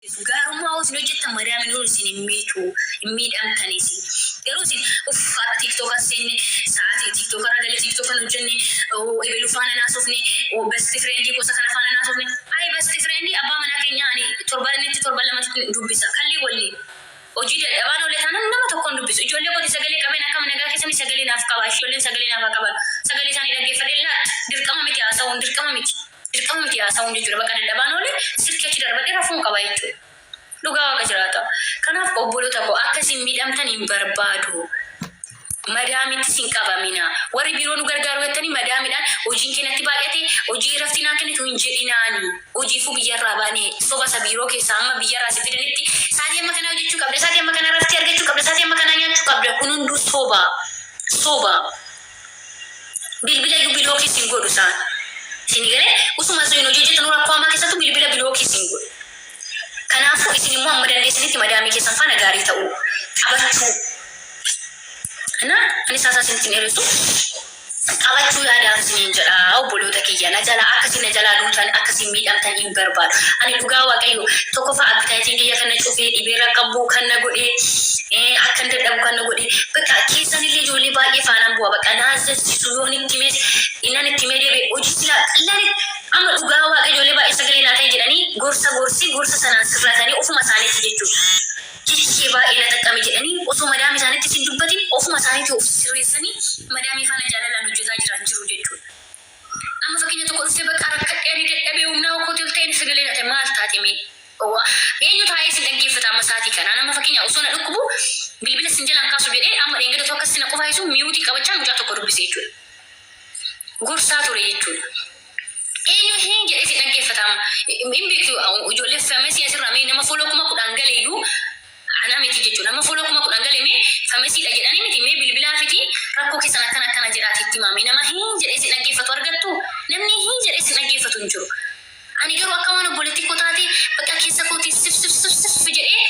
Garuma osoo hojjetta madaami nuun isin miidhamtanisi. Garuu isin uffata TikTok asinni sa'aatii TikTok irra galee TikTok kan hojjenne ebelu faana naasofne best friend gosa kana faana naasofne. Ai best friend abbaa manaa keenya ani torban lamatti dubbisa kalli walli. Hojii dadhabaan olee taanaan nama tokkoon dubbisu. Ijoollee kooti sagalee qabeen akkam nagaa keessanii sagalee naaf qaba. Ijoolleen sagalee naaf qaban. Sagalee isaanii dhaggeeffadhee laata dirqama miti haasa'uun dirqama miti. Dirqama miti haasa'uun jechuudha. Bakka dadhabaan olee sirkeechi darbadhee rafuun qaba jechuudha. Dhugaa waaqa jiraata. Kanaaf obboloota koo akkasiin miidhamtan hin barbaadu. Madaamitti sin qabamina. Warri biroo nu gargaaru jettanii madaamidhaan hojiin keenyatti baay'ate hojii raftii naa kennitu hin jedhinaani. Hojiifuu biyyarraa baanee soba isa biroo keessaa amma biyyarraa si fidanitti sa'aatii amma kanaa hojjechuu qabda. Sa'aatii amma kanaa raftii argachuu qabda. Sa'aatii amma kanaa nyaachuu qabda. Kun hunduu soba. Bilbila biloo keessin godhu isaan. Isin garee usuma isin hojii hojjetan rakkoo hamaa keessattuu bilbila biloo keessin godhu. Kanaafuu isin immoo amma dandeessanitti madaamii keessan faana gaarii ta'uu qabachuu. Ani sasa sintin eritu qabachuu yaadaan isiniin jedha obboloota kiyya na jala akkasiin na jalaa duutan akkasiin miidhamtan hin barbaadu. Ani dhugaa waaqayyo tokko fa'a abitaatiin kiyya kana cufee dhibeerra qabu kan na godhee akkan dadhabu kan na godhee bakka keessanillee ijoollee baay'ee faanaan bu'a bakka naasessisu yoon itti mee deebi'e hojii silaa qallaan amma dhugaa waaqayyo ijoollee baay'ee sagalee naa ta'e jedhanii gorsa sanaan sirratanii ofuma isaaniitti jechuudha. Jechee baay'ee na xaqqame jedhanii osoo madaamii isaaniitti isin dubbatin ofuma isaaniitti of sirreessanii madaamii faana jaalalaan hojjetaa jiru jechuudha. Amma fakkeenya tokko dhuftee bakka rakkadhee ani dadhabee humnaa hoteel ta'een sagalee na ta'e maal taate mee? Eenyu taa'ee isin dhaggeeffata amma sa'aatii kanaan amma fakkeenya osoo na dhukkubu bilbila isin jalaan kaasu jedhee amma dheengada tokko akkasii na qofaayisu mi'uutii qabachaa mucaa tokko dubbise jechuudha. Gorsaa ture jechuudha. Eenyu hin jedhee isin dhaggeeffatama. Hin beeku ijoollee famesii asirraa mee nama foloo kuma 10 galeeyyuu ana miti jechuudha. Nama foloo kuma 10 galee mee famesiidha jedhanii miti mee bilbilaa fiti rakkoo keessan akkana jedhaatitti maamee nama hin jedhee isin dhaggeeffatu argattu namni hin jedhee isin dhaggeeffatu hin jiru. Ani garuu akka waan obboleettii koo taate bakka keessa kootii sif jedhee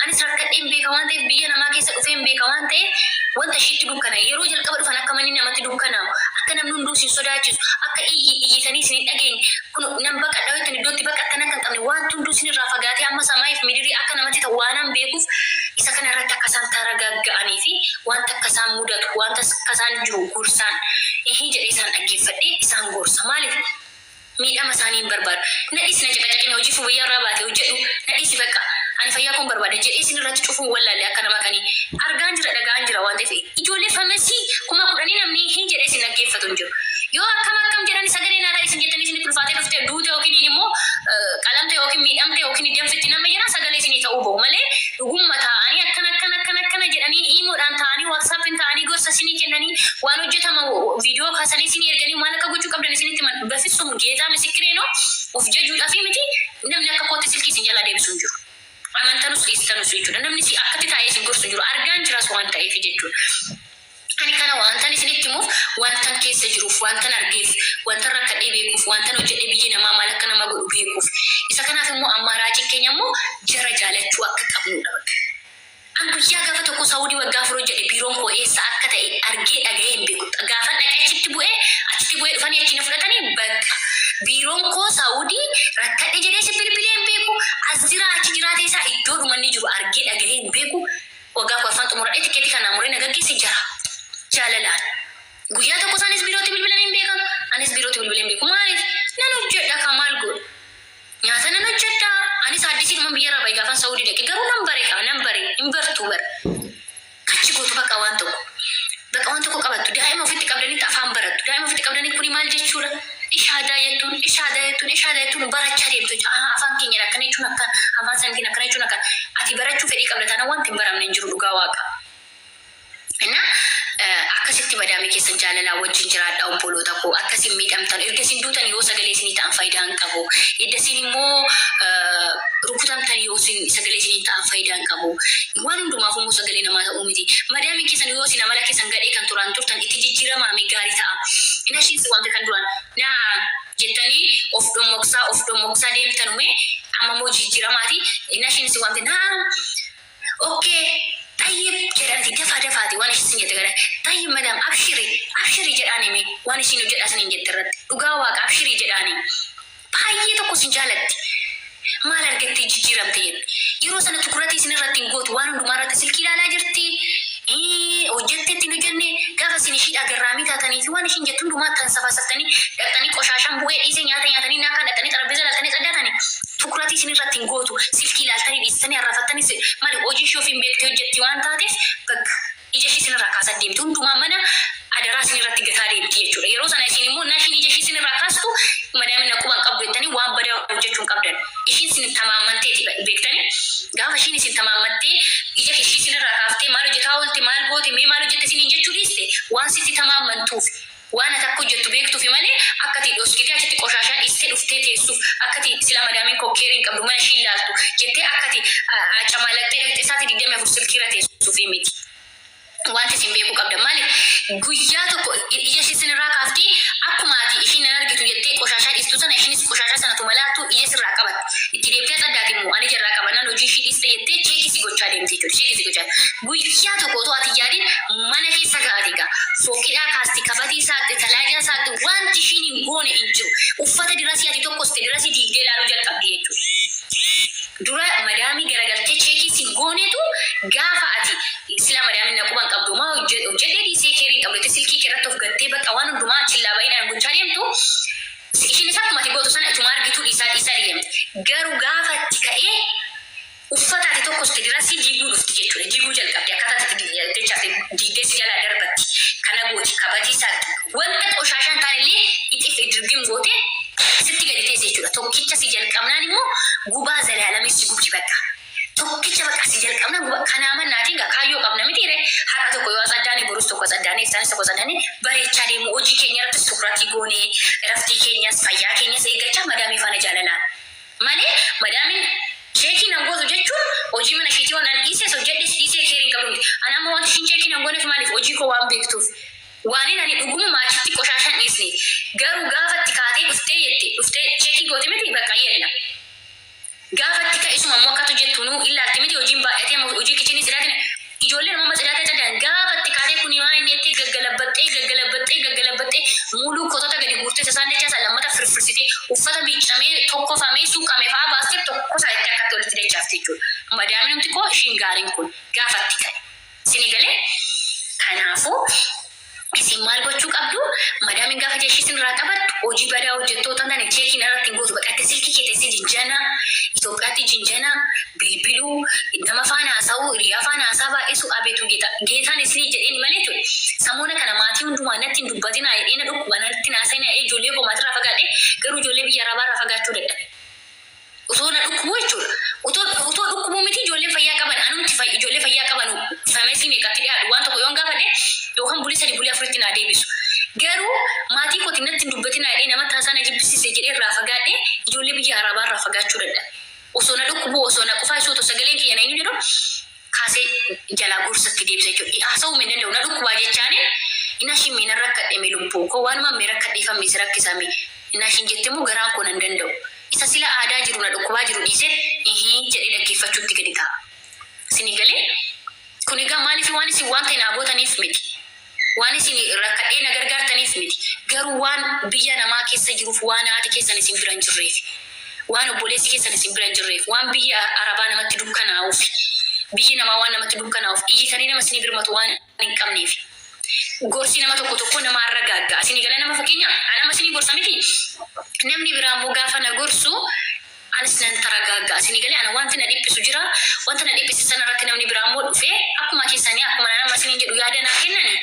anis rakkadhee hin beeka waan ta'eef biyya namaa keessa dhufee hin beeka waan ta'eef wanta ishiitti dukkana yeroo jalqaba dhufan akka manni namatti dukkanaamu akka namni hunduu isin sodaachisu akka iyyisanii isin hin dhageenye kun nam bakka dhaweetan iddootti bakka akkana kan qabne wanti hunduu isin irraa fagaatee amma samaayif midirii akka namatti ta'u waanan beekuuf isa kana irratti akka isaan taragagga'anii fi wanta akka isaan mudatu wanta akka isaan jiru gorsaan jedhee isaan dhaggeeffadhee isaan gorsa maaliif miidhama isaanii hin barbaadu. Nadhiis na caqacaqine hojii fuyyaa irraa baate hojjedhu nadhiisi bakka ani fayyaa kun barbaada jedhee isin irratti cufuu wallaalee akka nama kanii argaan jira dhagaan jira waan ta'eef ijoollee famesii kuma 10 namni hin jedhee isin dhaggeeffatu hin jiru. Yoo akkam jedhani sagalee naa ta'e isin jettanii isin ulfaatee dhuftee duute yookiin immoo qalamte yookiin miidhamte yookiin deemfitti nama jira sagalee isinii ta'uu bahu malee dhugumma ta'anii akkana jedhanii iimoodhaan ta'anii waatsaappiin ta'anii gorsa isinii kennanii waan hojjetama viidiyoo kaasanii isinii erganii maal akka gochuu qabdan isinitti himan bafisuun geetaa misikireenoo of jajuudhaaf miti namni akka kootti silkii isin jalaa deebisuu hin jiru. Amantanus dhiistanus jechuudha. Namni si akkatti taa'ee isin gorsu jiru argaan jiras waan ta'eef jechuudha. Ani kana wantan isinitti himuuf wantan keessa jiruuf wantan argeef wantan rakkadhee beekuuf wantan hojjedhee biyyi namaa maal akka nama godhu beekuuf isa kanaaf immoo ammaaraatiin keenya immoo jara jaalachuu akka qabnudha. An guyyaa gaafa tokko Saawudii waggaa afur hojjedhe biiroon koo eessa akka ta'e argee dhaga'ee hin beeku. Gaafa dhaqee achitti bu'ee dhufanii achiin fudhatanii bakka biiroon koo Saawudii rakkadhee jedhee si bilbilee hin beeku. As jira achi jiraate isaa iddoo dhumanni jiru argee dhaga'ee hin beeku. Waggaa koo afaan xumuradhee tikeetii kanaa muree na gaggeesse jira. Jaalalaan. Guyyaa tokko isaanis biirootti bilbilan hin beekan. Anis biirootti bilbilan hin beeku. Maaliif? Nan hojjedha ka maal godhu? Nyaata nan hojjedha. Anis addisii dhuma biyyarraa bahe gaafan Saawudii dhaqe garuu nan bare hin bartuu bara. Kachi gootu bakka waan tokko qabattu daa'ima ofitti qabdanitti afaan barattu. Daa'ima ofitti qabdanii kuni maal jechuudha? Ishaadaa jettuun barachaa deemtu. Afaan keenya akkana jechuun akkan afaan santiin akkana jechuun akkan ati barachuu fedhii qabda taana wanti hin baramne hin jiru dhugaa waaqa. Akkasitti madaamii keessan jaalalaa wajjin jiraadha obboloota koo akkasiin miidhamtan erga isin duutan yoo sagalee isinii ta'an faayidaa hin qabu. Edda isin immoo rukutamtan yoo sagalee isinii ta'an faayidaa hin qabu. Waan hundumaaf immoo sagalee namaa ta'uu miti. Madaamii keessan yoo isin amala keessan gadhee kan turtan itti jijjiiramaa gaarii ta'a. Inni ashiin si waamte kan duraan naa jettanii of dhommoksaa deemtanume amma immoo jijjiiramaati. Inni ashiin si waamte naa okay. Tayyib jedhanii dafaati waan isin jette gara tayyib madam abshiri jedhanii waan isin hojjedhaa saniin jette irratti dhugaa waaqa abshiri jedhanii baay'ee tokko sin jaalatti maal argattee jijjiiramte jedhu. Yeroo sana tukuratii isin irratti hin gootu waan hundumaa irratti silkii ilaalaa jirti. Hojjetteetti nu jenne gaafa isin ishii agarraamii taatanii fi waan ishiin jettu hundumaa tan safasaftanii dhaqxanii qoshaashaan bu'ee dhiisee nyaata nyaatanii naakaan dhaqxanii xarabbeeza ilaaltanii xaddaatanii tukuratii isin irratti hin gootu silkii ilaaltanii dhiistanii harrafattanii maali hojii ishee ofiin beektee hojjetti waan taateef bakka ija ishii isin irraa kaasaa deemti hundumaa mana adaraa isin irratti gataa deemti jechuudha. Yeroo sana isin immoo naashiin ija ishii isin irraa kaastu madaamin naquban qabdu jettanii waan badaa hojjechuun qabdan. Ishiin isin tamaamanteeti beektanii gaafa ishiin isin tamaammantee ija ishii isin irraa kaaftee maal hojjetaa oolte maal goote mee maal hojjette isin jechuu dhiiste waan sitti tamaamantuuf waan ati akka hojjettu beektuufi malee akkati dhoskitee achitti qoshaashaa dhiistee dhuftee teessuuf akkati sila madaamin kokkeeriin qabdu mana ishii ilaaltu jettee akkati camalattee dhaqxee isaati 24 silkiirra teessuufi miti. Wanti isin beekuu qabda maali guyyaa tokko ija ishii isin irraa kaaftee akkuma ati ishiin nan argitu jettee qoshaashaa dhiistu sana ishiinis qoshaashaa sana tumalaattu ija sirraa qabatte itti deebitee xaddaati immoo ani jarraa qabannaan hojii ishii dhiiste jettee cheekisi gochaa deemti jechuudha. Cheekisi gochaa guyyaa tokko otoo ati yaadin mana keessa gaate egaa fooqidhaa kaasti kabatii isaatti talaajaa isaatti wanti ishiin hin goone hin jiru uffata dirasii ati tokkoste dirasii diigdee ilaaluu jalqabdi jechuudha. Dura madaamii garagaltee cheekisi goonetu gaafa ati sila madaamin naquban qabdu maa hojjedhee dhiisee keeriin qabdete silkii keerratti of gattee bakka waan hundumaa chillaa baay'inaan gochaa deemtu ishiinis akkuma ati gootu sana ituma argitu dhiisaa deemti. Garuu gaafa itti ka'ee uffata ati tokkoste dirasii diiguu dhufti jechuudha. Diiguu jalqabdi akkaataa ati jechaaf diigdee si jalaa darbatti kana gooti kabatii isaatti wanta qoshaashaan taanillee itiif dirgim goote sitti gadi teesse jechuudha. Tokkicha si jalqabnaan immoo gubaa zalaalamis si gubdi bakka. Tokkicha bakka si jalqabna kanaa mannaatiin kaayyoo qabna miti ree haadha tokko yoo saddaanii borus tokko saddaanii isaanis tokko saddaanii bareechaa deemu hojii keenya irratti sukuratii goonee raftii keenyas fayyaa keenyas eeggachaa madaamii faana jaalalaan malee madaamin cheekii nan gootu jechuun hojii mana isheetii waan dhiisees hojjedhes dhiisee keeriin qabdu miti. Ani amma wanti ishiin cheekii nan gooneef maaliif hojii koo waan beektuuf waan ani dhuguma maachitti qoshaashaan dhiisne garuu gaafatti kaatee dhuftee cheekii goote miti bakka yeella. Gaafatti ka'isuma ammoo akkatu jettu nuu ilaalti miti hojiin baay'atee hojii kichinis sidaatiin ijoolleen amma sidaatee cadaan gaafatti kaatee kuni maa inni itti gaggalabaxxee muuluu kotota gadi guurtee isaan dachaa isaa lammata firfirsitee uffata miiccamee tokkofamee suuqamee fa'aa baastee tokko isaa itti akkatti walitti dachaafte jechuudha. Madaamin namti koo ishiin gaariin kun gaafatti ka'e. Sini galee kanaafuu isin maal gochuu qabdu madaamin gaafa jeeshii isin irraa qabattu hojii badaa hojjettoota tane cheekiin irratti hin gootu bakka silkii keessatti jinjana Itoophiyaatti jinjana bilbiluu nama faana haasa'uu hiriyaa faana haasaa baay'isuu abeetu geetaan isinii jedheen malee ture samuuna kana maatii hundumaa natti hin dubbatinaa jedhee na dhukkuba natti naasanii ijoollee qomaatirraa fagaadhee garuu ijoollee biyya arabaarraa fagaachuu dadhabe. Utoo na dhukkubu jechuudha. Utoo dhukkubuu miti ijoolleen fayyaa qaban anumti ijoollee fayyaa qaban famesii meeqatti dhiyaatu waan tokko yoon gaafadhe yookaan bulii 3 bulii 4tti naa deebisu. Garuu maatii kooti natti hin dubbatinaa jedhee nama taasaa na jibbisiise jedhee irraa fagaadhee ijoollee biyya arabaarraa fagaachuu dadhabe. Osoo na dhukkubu osoo na qufaa isoo sagaleen kiyya na hin jedhu kaasee jalaa gorsatti deebisa jechuudha. Haasa'uu hin danda'u na dhukkubaa jechaanii inaashin miina rakkadhee lubbuu koo waanuma mee rakkadheeffamee si rakkisame inaashin jettee immoo garaan koo nan danda'u. Isa sila aadaa jiru na dhukkubaa jiru dhiisee jedhee dhaggeeffachuutti gadi ta'a. Sini galee kun egaa maaliif waan isin waan ta'e naa gootaniif miti. Waan isin rakkadhee na gargaartaniif miti. Garuu waan biyya namaa keessa jiruuf waan haati keessan isin bira hin jirreef. Waan obboleessi keessan isin bira hin jirreef waan biyya arabaa namatti dukkanaa'uuf biyyi namaa waan namatti dukkanaa'uuf iyyitanii nama isin birmatu waan hin qabneef gorsi nama tokko nama har'a gaaggaa isin gala nama fakkeenya nama isin gorsa miti namni biraa immoo gaafa na gorsu anis nan taragaaggaa isin galee ana wanti na dhiphisu jira wanta na dhiphise sana irratti namni biraa immoo dhufee akkuma keessanii akkuma nama isin jedhu yaada naa kennani.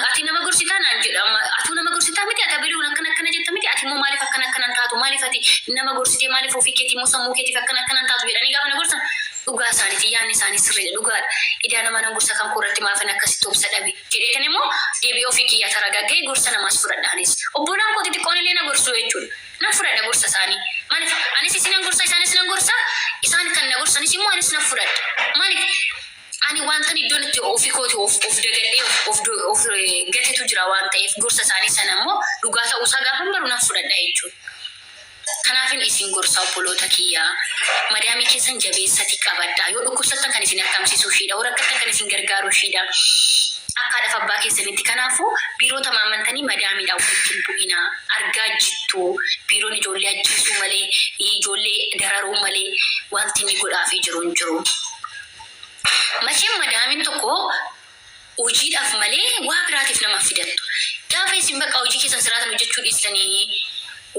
Ati nama gorsitaa naan jedhama. Atu nama gorsitaa miti ata biluun akkana jetta miti ati immoo maaliif akkanan taatu maaliif ati nama gorsitee maaliif ofii keetii immoo sammuu keetiif akkanan taatu jedhanii gaafa na gorsan dhugaa isaaniiti yaadni isaanii sirriidha dhugaadha. Idaa nama nan gorsa kan koorratti maafan akkasitti obsa dhabe jedheetan immoo deebii ofii kiyyaa taragaggee gorsa namaas fudhadhaanis obbolaan kooti xiqqoon illee na gorsuu jechuudha. Nan fudhadha gorsa isaanii maaliif anis isinan gorsa isaanis nan gorsa isaan kan na gorsanis immoo anis nan fudhadha maaliif ani wanta iddoon itti ofii kooti of dagadhee of gateetu jira waan ta'eef gorsa isaanii sana immoo dhugaa ta'uusaa gaafa baru nan fudhadha jechuudha. Kanaafin isin gorsa obboloota kiyyaa madaamii keessan jabeessati qabadha yoo dhukkubsattan kan isin akkamsiisuu shiidha yoo rakkattan kan isin gargaaruu shiidha akka dafa abbaa keessanitti kanaafu biiroo tamaamantanii madaamiidha wajjin bu'ina argaa jirtu biiroon ijoollee ajjeesuu malee ijoollee dararuu malee wanti inni godhaafii jiru hin jiru. Masheen madaamin tokko hojiidhaaf malee waa biraatiif nama fidattu. Gaafa isin bakka hojii keessan sirraatan hojjechuu dhiistanii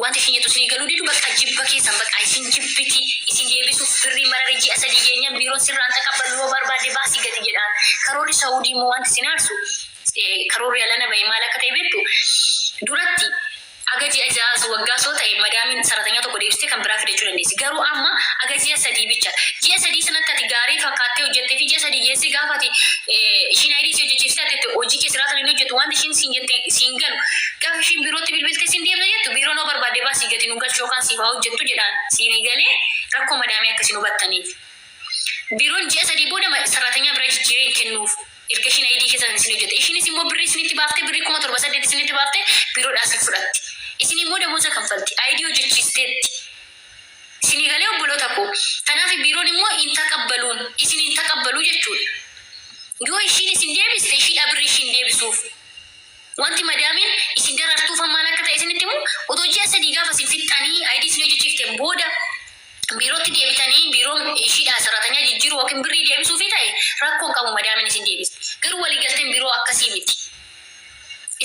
wanti isin jettu isin galuu didu bakka jibba keessan bakka isin jibbiti isin deebisuuf birrii mararii ji'a sadii geenyaan biiroon sirraan taqabbaluu barbaade baasii gati jedhaan karoorri Saawudii immoo wanti isin aarsu karoorri alana bahee maal akka ta'e beektu duratti agaji ajaa'asu waggaa soo ta'e madaamin saratanyaa tokko deebistee kan biraa fidachuu dandeessi. Garuu amma agaji'a sadii bicha. Ji'a sadii sanatti ati gaarii fakkaattee hojjettee fi ji'a sadii geessee gaafa ati ishiin ayidii si hojjechiifsee ati hojii kee sirraatan inni hojjetu wanti ishiin siin jette siin galu gaafa ishiin biirootti bilbiltee siin deemna jettu biiroo noo barbaadee baasii gati nu galchuu yookaan siif haa hojjettu jedhaan siin galee rakkoo madaamii akkasiin hubattaniif. Biiroon ji'a sadii booda saratanyaa bira jijjiiree kennuuf. Erga ishiin ayidii keessan isin hojjette. Ishiinis immoo birrii isinitti baaftee birrii 7,800 isinitti baaftee biiroodhaa isin fudhatti. Isin immoo damuusa kanfalti. Ayidii hojjechiisteetti. Isin galee obboloota koo. Kanaaf biiroon immoo hin taqabbaluun. Isin hin taqabbaluu jechuudha. Yoo ishiin isin deebiste ishiidhaa birrii ishiin deebisuuf. Wanti madaamiin isin darartuuf maal akka ta'e isinitti immoo otoo ji'a sadii gaafa isin fixxanii ayidii isin hojjechiifteen booda biirootti deebitanii biiroon ishiidhaa saratanyaa jijjiiruu yookiin birrii deebisuufi ta'e rakkoon qabu madaamiin isin deebiste. Garuu waliigalteen biiroo akkasii miti.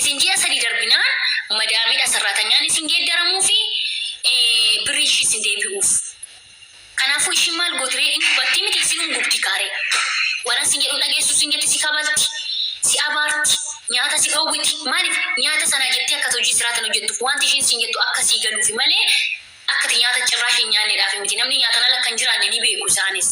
Isin ji'a sadii darbinaan madaamiidha saratanyaan isin geeddaramuu fi birrii ishii isin deebi'uuf. Kanaafuu ishiin maal gootiree inni hubattii miti isin gubdi kaaree. Waan isin jedhu dhageessu isin jetti si kabalti, si abaarti, nyaata si dhowwiti. Maaliif nyaata sana jettee akkas hojii siraatan hojjettuuf wanti ishiin isin jettu akkasii galuufi malee akkati nyaata cirraa hin nyaanneedhaaf miti. Namni nyaatan ala kan jiraanne ni beeku isaanis.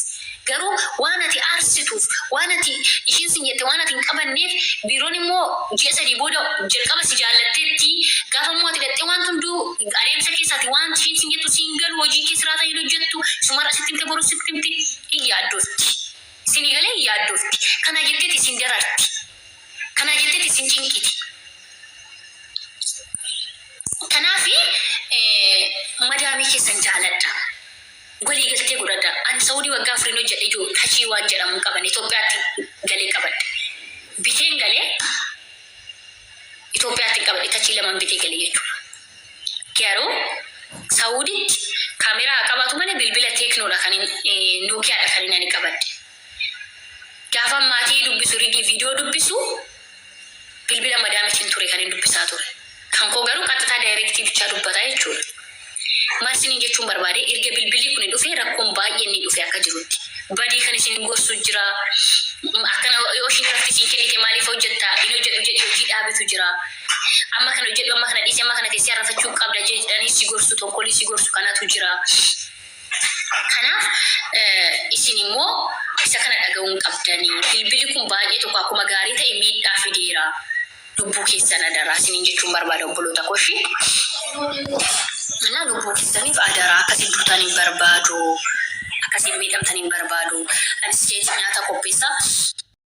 Garuu waan ati aarsituuf waan ati ishiin sin jette waan ati hin qabanneef biiroon immoo ji'a sadii booda jalqaba si jaallatteetti gaafa immoo ati dhattee waan hunduu adeemsa keessaati waan ishiin sin jettu siin galu hojii kee sirraatan hin hojjettu sumarra sitti himte boru sitti himti hin yaaddofti. Isin galee hin yaaddofti. Kana jetteeti isin dararti. Kana jetteeti isin cinqiti. Kanaafi madaamii keessan jaaladha. Walii galtee godhadha. Ani Saawudii waggaa 4 hojjedhe jiru tachii waan jedhamu qaban Itoophiyaatti galee qabadhe. Biteen galee Itoophiyaatti qabadhe tachii lamaan bitee galee jechuudha. Garuu Saawudiitti kaameraa qabaatu malee bilbila teeknoodha kan Nookiyaadha kan inni qabadhe. Gaafa maatii dubbisu rigii viidiyoo dubbisu bilbila madaamiitiin ture kan inni dubbisaa ture. Kan koo garuu qaxxataa daayirektii bichaa dubbataa jechuudha. Maasini jechuun barbaade erga bilbilli kun dhufee rakkoon baay'ee ni dhufee akka jirutti. Badii kan isin gorsu jira. Akkana yoo ishiin rafti isin kennite maaliif hojjetta? Inni hojjetu jedhee hojii dhaabetu jira. Amma kana hojjedhu amma kana dhiisee amma kana teessee rafachuu qabda jedhanii si gorsu tokkolii si gorsu kanatu jira. Kanaaf isin immoo isa kana dhaga'uun qabdanii bilbilli kun baay'ee tokko akkuma gaarii ta'e miidhaa fideera. Lubbuu keessan adaraa isiniin jechuun barbaada obboloota koshi. Mana lubbuu keessaniif adaraa akkasiin duutaan hin barbaadu. Akkasiin miidhamtan hin barbaadu. Anis jeetii nyaata qopheessaa.